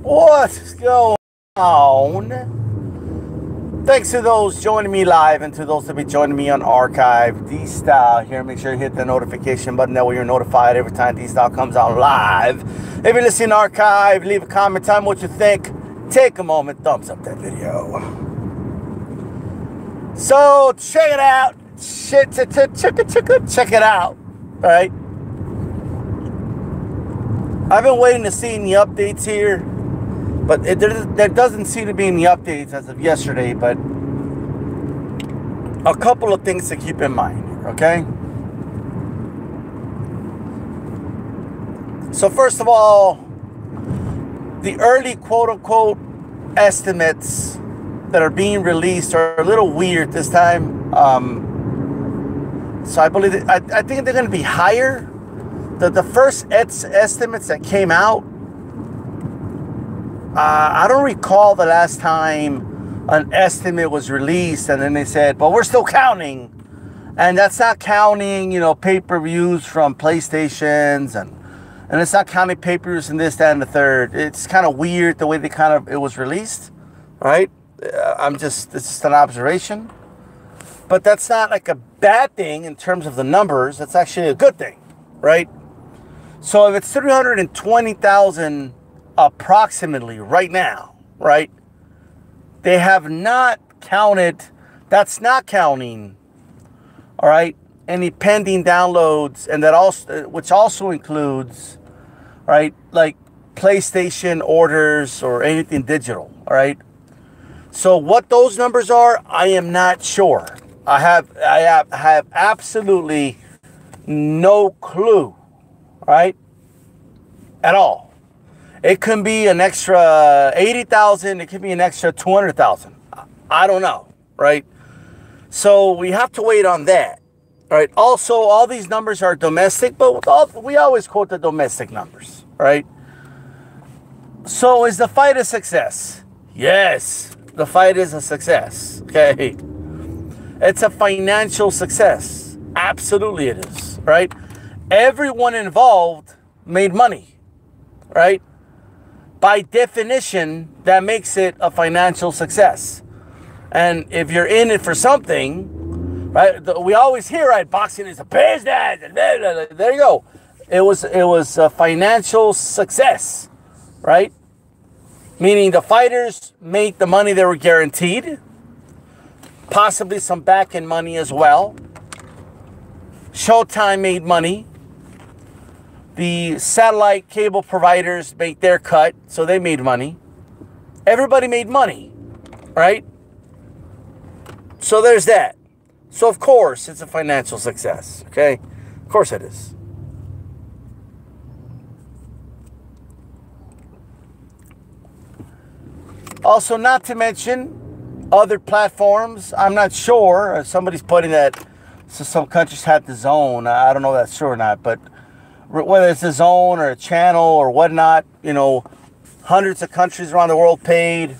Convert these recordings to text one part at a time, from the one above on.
What's going on? Thanks to those joining me live and to those that be joining me on archive. D-Style here. Make sure you hit the notification button. That way you're notified every time D-Style comes out live. If you're listening archive, leave a comment. Tell me what you think. Take a moment. Thumbs up that video. So check it out. Check it out. All right. I've been waiting to see any updates here, but there doesn't seem to be any updates as of yesterday. But a couple of things to keep in mind, okay? So first of all, the early quote-unquote estimates that are being released are a little weird this time. So I believe I think they're going to be higher. The first estimates that came out, I don't recall the last time an estimate was released and then they said, but we're still counting. And that's not counting, pay-per-views from PlayStations and it's not counting pay-per-views and this, that, and the third. It's kind of weird the way it was released, right? It's just an observation. But that's not like a bad thing in terms of the numbers. That's actually a good thing, right? So if it's 320,000 approximately right now, right? They have not counted, that's not counting, all right, any pending downloads, and that also, which also includes, right, like PlayStation orders or anything digital, all right? So what those numbers are, I am not sure. I have absolutely no clue. Right? At all. It could be an extra 80,000. It could be an extra 200,000. I don't know. Right? So we have to wait on that. Right? Also, all these numbers are domestic, but we always quote the domestic numbers. Right? So is the fight a success? Yes. The fight is a success. Okay? It's a financial success. Absolutely it is. Right? Everyone involved made money, right? By definition, that makes it a financial success. And if you're in it for something, right? We always hear, right? Boxing is a business. There you go. It was a financial success, right? Meaning the fighters made the money they were guaranteed, possibly some back-end money as well. Showtime made money. The satellite cable providers made their cut, so they made money. Everybody made money, right? So there's that. So of course, it's a financial success, okay? Of course it is. Also, not to mention other platforms. I'm not sure. Somebody's putting that so some countries had the zone. I don't know if that's true or not, but whether it's a zone or a channel or whatnot, hundreds of countries around the world paid,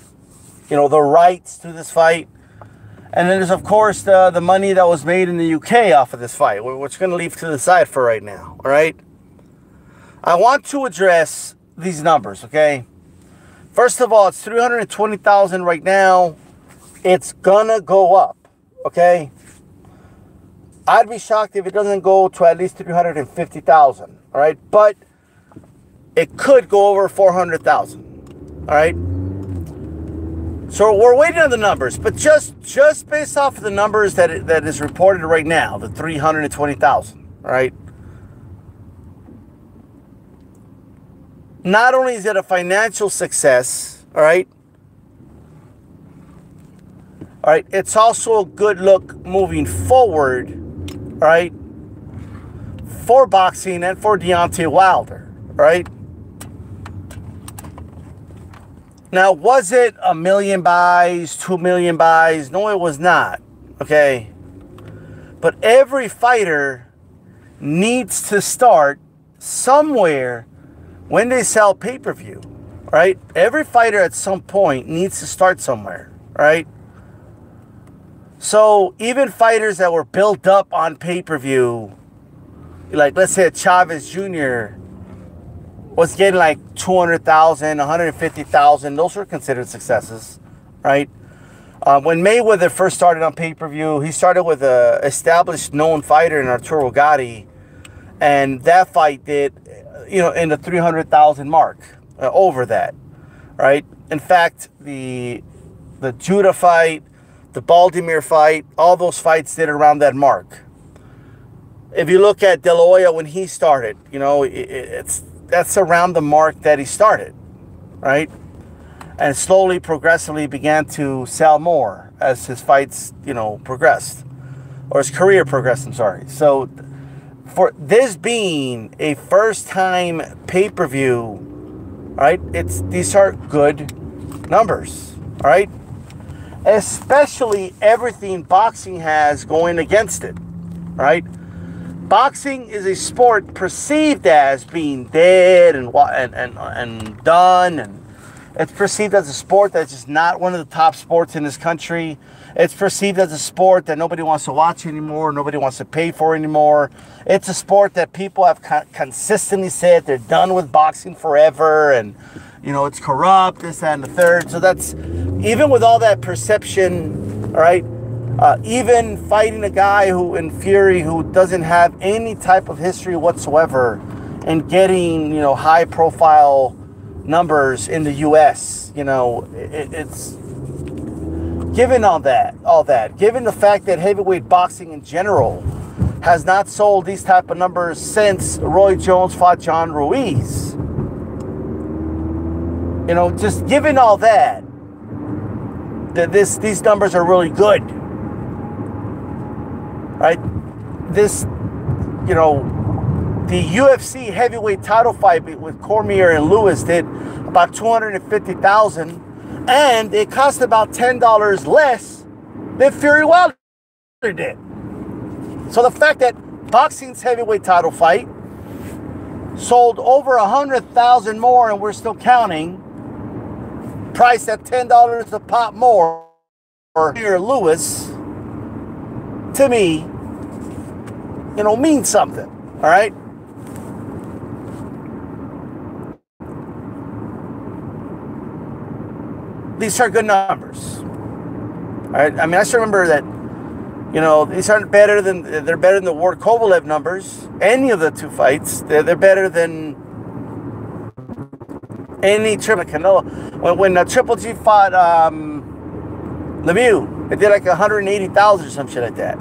the rights to this fight. And then there's, of course, the money that was made in the UK off of this fight, which we're going to leave to the side for right now, all right? I want to address these numbers, okay? First of all, it's 320,000 right now. It's going to go up, okay? I'd be shocked if it doesn't go to at least 350,000, all right? But it could go over 400,000, all right? So we're waiting on the numbers, but just based off of the numbers that is reported right now, the 320,000, all right? Not only is it a financial success, all right? All right, it's also a good look moving forward, right, for boxing and for Deontay Wilder, right? Now, was it 1 million buys, 2 million buys? No, it was not, okay? But every fighter needs to start somewhere when they sell pay-per-view, right? Every fighter at some point needs to start somewhere, right? So even fighters that were built up on pay-per-view, like let's say Chavez Jr., was getting like 200,000, 150,000. Those were considered successes, right? When Mayweather first started on pay-per-view, he started with a established known fighter in Arturo Gatti, and that fight did, in the 300,000 mark, over that, right? In fact, the Judah fight, the Baltimore fight, all those fights did around that mark. If you look at De La Hoya when he started, that's around the mark that he started, right? And slowly, progressively began to sell more as his fights, progressed. Or his career progressed, I'm sorry. So, for this being a first-time pay-per-view, right, these are good numbers, right? Especially everything boxing has going against it, right? Boxing is a sport perceived as being dead and done, and it's perceived as a sport that's just not one of the top sports in this country. It's perceived as a sport that nobody wants to watch anymore, nobody wants to pay for anymore. It's a sport that people have consistently said they're done with boxing forever, and it's corrupt, this, that, and the third. So that's, even with all that perception, all right, even fighting a guy who, in Fury, who doesn't have any type of history whatsoever, and getting, high profile numbers in the US, it's given all that, given the fact that heavyweight boxing in general has not sold these type of numbers since Roy Jones fought John Ruiz. Just given all that, these numbers are really good, right? The UFC heavyweight title fight with Cormier and Lewis did about 250,000, and it cost about $10 less than Fury Wilder did. So the fact that boxing's heavyweight title fight sold over 100,000 more, and we're still counting, priced at $10 a pop more, or Lewis, to me, means something. All right. These are good numbers. All right. I mean, I still remember that, these aren't they're better than the Ward Kovalev numbers. Any of the two fights, they're better than any Triple Canelo. When Triple G fought Lemieux, it did like 180,000 or some shit like that.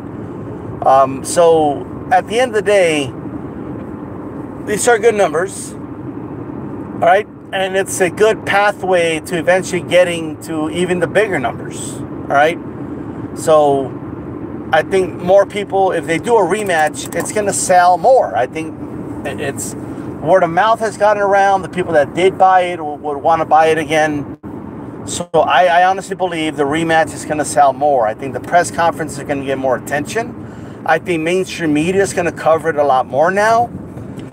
So at the end of the day, these are good numbers. All right. And it's a good pathway to eventually getting to even the bigger numbers. All right. So I think more people, if they do a rematch, it's going to sell more. I think it's word of mouth has gotten around. The people that did buy it would want to buy it again. So I honestly believe the rematch is going to sell more. I think the press conference is going to get more attention. I think mainstream media is going to cover it a lot more now.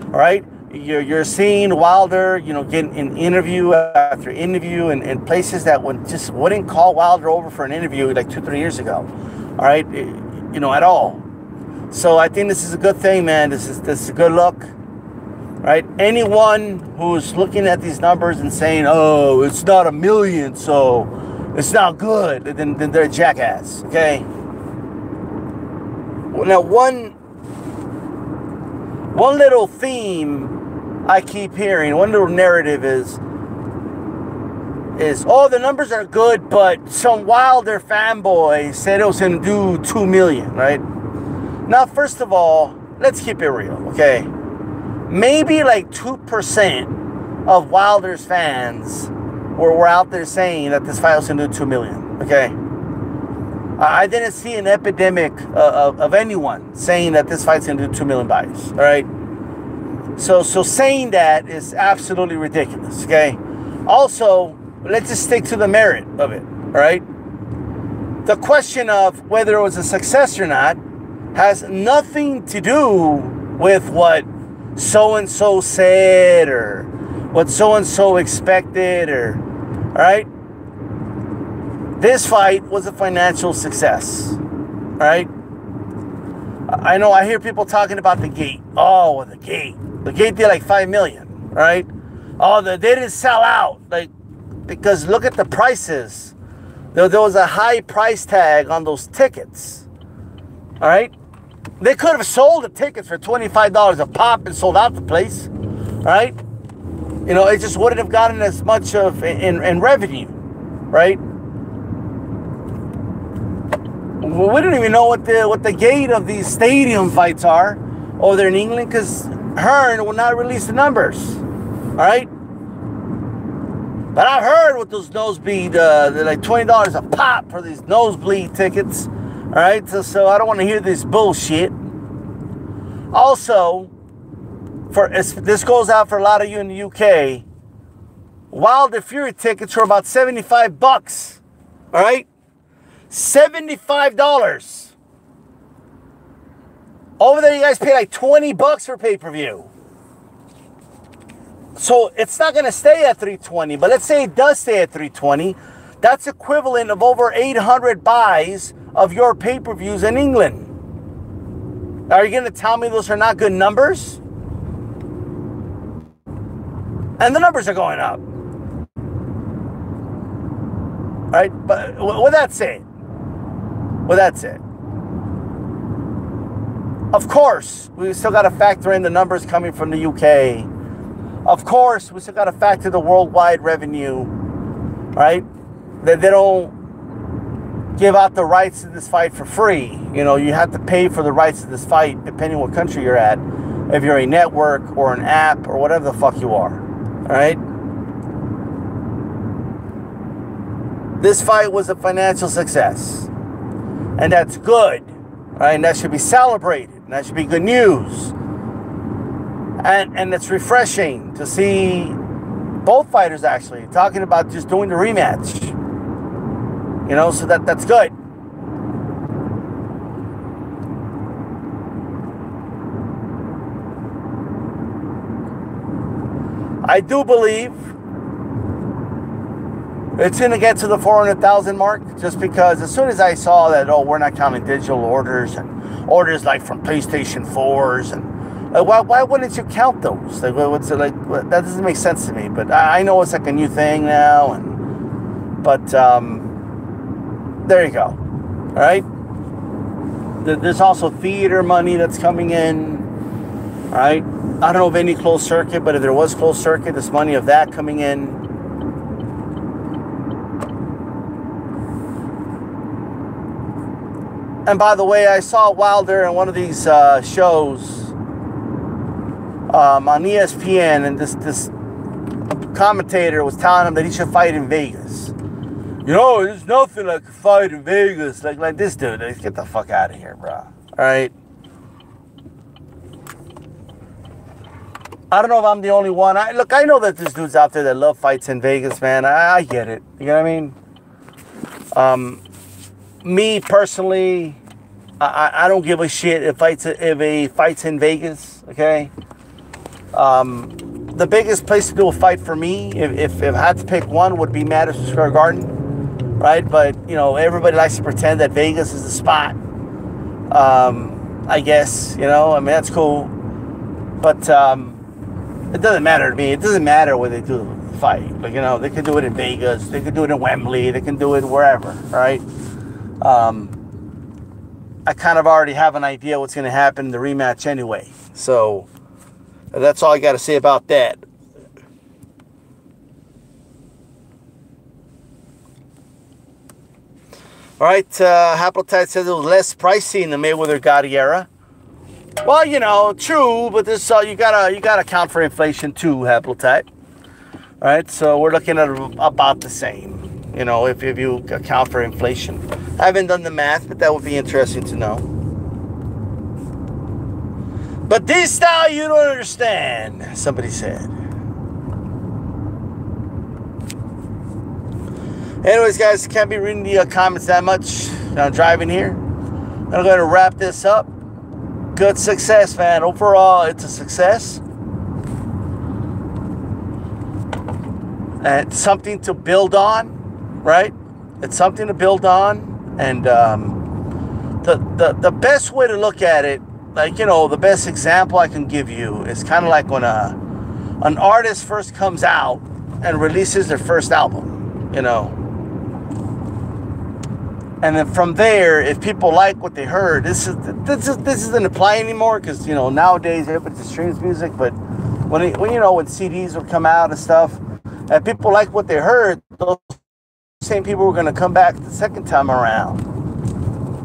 All right. You're seeing Wilder, getting an interview after interview in places that wouldn't call Wilder over for an interview like 2-3 years ago. All right, at all. So I think this is a good thing, man. This is a good look. Right? Anyone who's looking at these numbers and saying, "Oh, it's not a million, so it's not good," then they're a jackass. Okay. Now one little theme I keep hearing, one little narrative is, oh, the numbers are good, but some Wilder fanboy said it was going to do 2 million, right? Now, first of all, let's keep it real, okay? Maybe like 2% of Wilder's fans were out there saying that this fight was going to do 2 million, okay? I didn't see an epidemic of anyone saying that this fight's going to do 2 million buys, all right? So saying that is absolutely ridiculous, okay? Also, let's just stick to the merit of it, all right? The question of whether it was a success or not has nothing to do with what so-and-so said or what so-and-so expected, or, all right? This fight was a financial success, all right? I know I hear people talking about the gate. Oh, the gate. The gate did like 5 million, right? Oh, they didn't sell out. Like, because look at the prices. There was a high price tag on those tickets. All right? They could have sold the tickets for $25 a pop and sold out the place. All right? You know, it just wouldn't have gotten as much of in revenue. Right? We don't even know what the gate of these stadium fights are over there in England, because Hearn will not release the numbers. All right? But I've heard with those nosebleed, they're like $20 a pop for these nosebleed tickets. All right? So I don't want to hear this bullshit. Also, this goes out for a lot of you in the UK. Wilder Fury tickets were about $75. All right? $75. Over there, you guys pay like $20 for pay-per-view. So it's not going to stay at $320, but let's say it does stay at $320. That's equivalent of over 800 buys of your pay-per-views in England. Are you going to tell me those are not good numbers? And the numbers are going up. All right, but with that said, of course, we still got to factor in the numbers coming from the UK. Of course, we still got to factor the worldwide revenue, right? That they don't give out the rights to this fight for free. You know, you have to pay for the rights to this fight depending on what country you're at. If you're a network or an app or whatever the fuck you are, all right? This fight was a financial success, and that's good, right? And that should be celebrated, and that should be good news. And it's refreshing to see both fighters actually talking about just doing the rematch. You know, so that's good. I do believe it's going to get to the 400,000 mark, just because as soon as I saw that, oh, we're not counting digital orders and orders like from PlayStation 4s, and why wouldn't you count those? Like, what's it like? That doesn't make sense to me. But I know it's like a new thing now, but there you go. All right. There's also theater money that's coming in. All right. I don't know of any closed circuit, but if there was closed circuit, there's money of that coming in. And by the way, I saw Wilder in one of these shows on ESPN, and this commentator was telling him that he should fight in Vegas. You know, there's nothing like a fight in Vegas like this dude. Like, get the fuck out of here, bro. All right. I don't know if I'm the only one. Look, I know that there's dudes out there that love fights in Vegas, man. I get it. You know what I mean? Me personally, I don't give a shit if a fight's in Vegas. Okay. The biggest place to do a fight for me, if I had to pick one, would be Madison Square Garden, right? But you know, everybody likes to pretend that Vegas is the spot. I guess, you know, I mean, that's cool, but it doesn't matter to me. It doesn't matter where they do the fight. Like, you know, they can do it in Vegas, they can do it in Wembley, they can do it wherever, right? I kind of already have an idea what's going to happen in the rematch anyway. So that's all I got to say about that. All right, Haplotide says it was less pricey in the Mayweather-Gotti era. Well, you know, true, but this you gotta account for inflation too, Haplotide. All right, so we're looking at about the same. You know, if you account for inflation. I haven't done the math, but that would be interesting to know. But this style you don't understand, somebody said. Anyways, guys, can't be reading the comments that much. I'm driving here. I'm going to wrap this up. Good success, man. Overall, it's a success. And something to build on, right? It's something to build on. And the best way to look at it, like, you know, the best example I can give you is kind of like when an artist first comes out and releases their first album, you know. And then from there, if people like what they heard, this doesn't apply anymore because, you know, nowadays everybody just streams music. But when you know, when CDs would come out and stuff, and people like what they heard, those same people were going to come back the second time around,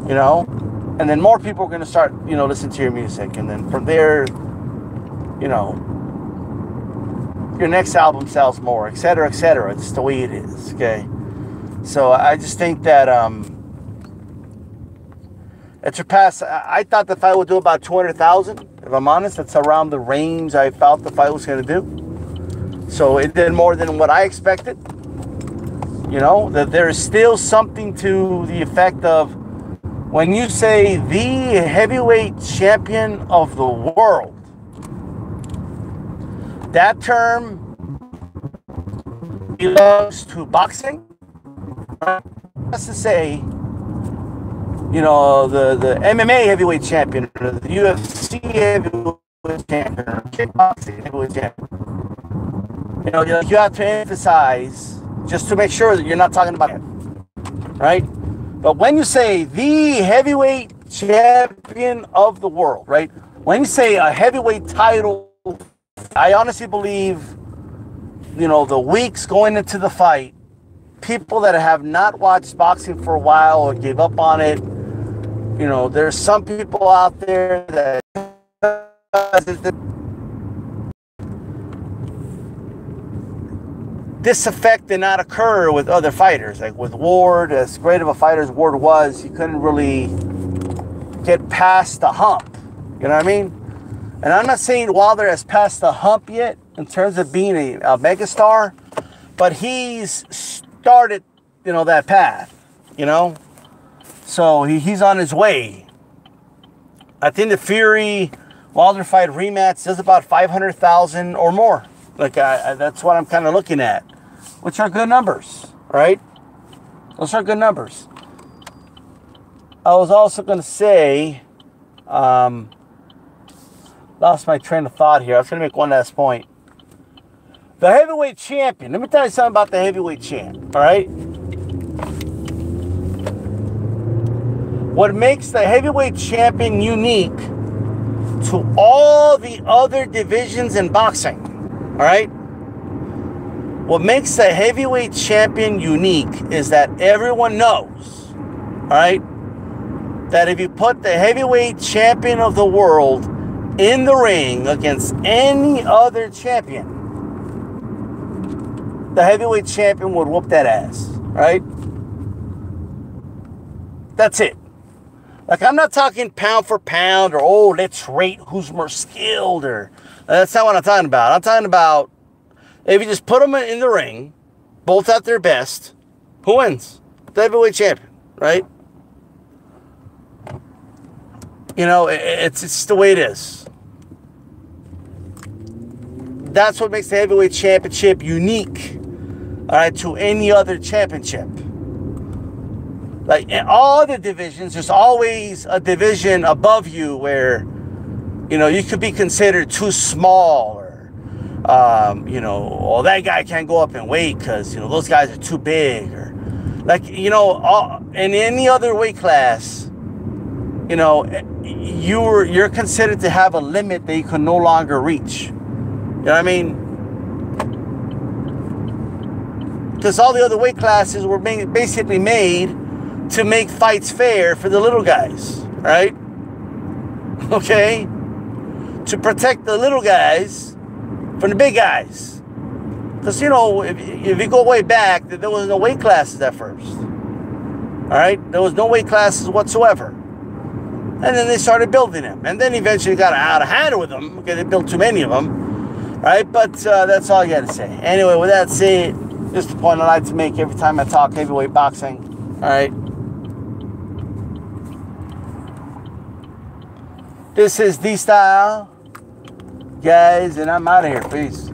you know. And then more people are going to start, you know, listening to your music. And then from there, you know, your next album sells more, et cetera, et cetera. It's the way it is, okay? So I just think that it surpassed. I thought the fight would do about 200,000. If I'm honest, that's around the range I felt the fight was going to do. So it did more than what I expected. You know, that there is still something to the effect of when you say the heavyweight champion of the world, that term belongs to boxing. That's to say, you know, the MMA heavyweight champion, or the UFC heavyweight champion, or kickboxing heavyweight champion. You know, you have to emphasize just to make sure that you're not talking about it, right? But when you say the heavyweight champion of the world, right? When you say a heavyweight title, I honestly believe, you know, the weeks going into the fight, people that have not watched boxing for a while or gave up on it, you know, there's some people out there that this effect did not occur with other fighters. Like with Ward, as great of a fighter as Ward was, he couldn't really get past the hump. You know what I mean? And I'm not saying Wilder has passed the hump yet in terms of being a megastar, but he's started, you know, that path, you know? So he's on his way. I think the Fury Wilder fight rematch does about 500,000 or more. Like that's what I'm kind of looking at, which are good numbers, right? Those are good numbers. I was also going to say, lost my train of thought here. I was going to make one last point. The heavyweight champion. Let me tell you something about the heavyweight champ, all right? What makes the heavyweight champion unique to all the other divisions in boxing, all right? What makes the heavyweight champion unique is that everyone knows, all right, that if you put the heavyweight champion of the world in the ring against any other champion, the heavyweight champion would whoop that ass, right? That's it. Like, I'm not talking pound for pound or, oh, let's rate who's more skilled, or that's not what I'm talking about. I'm talking about if you just put them in the ring, both at their best, who wins? The heavyweight champion, right? You know, it's just the way it is. That's what makes the heavyweight championship unique, all right, to any other championship. Like in all the divisions, there's always a division above you where, you know, you could be considered too small, or, you know, oh, that guy can't go up in weight because, you know, those guys are too big, or like, you know, in any other weight class, you know, you're considered to have a limit that you can no longer reach. You know what I mean? Because all the other weight classes were basically made to make fights fair for the little guys, right? Okay? To protect the little guys from the big guys. Because, you know, if you go way back, there was no weight classes at first. All right? There was no weight classes whatsoever. And then they started building them. And then eventually got out of hand with them because they built too many of them. Right? But that's all I got to say. Anyway, with that said, just the point I like to make every time I talk heavyweight boxing. All right? This is D-Style, guys, and I'm out of here. Peace.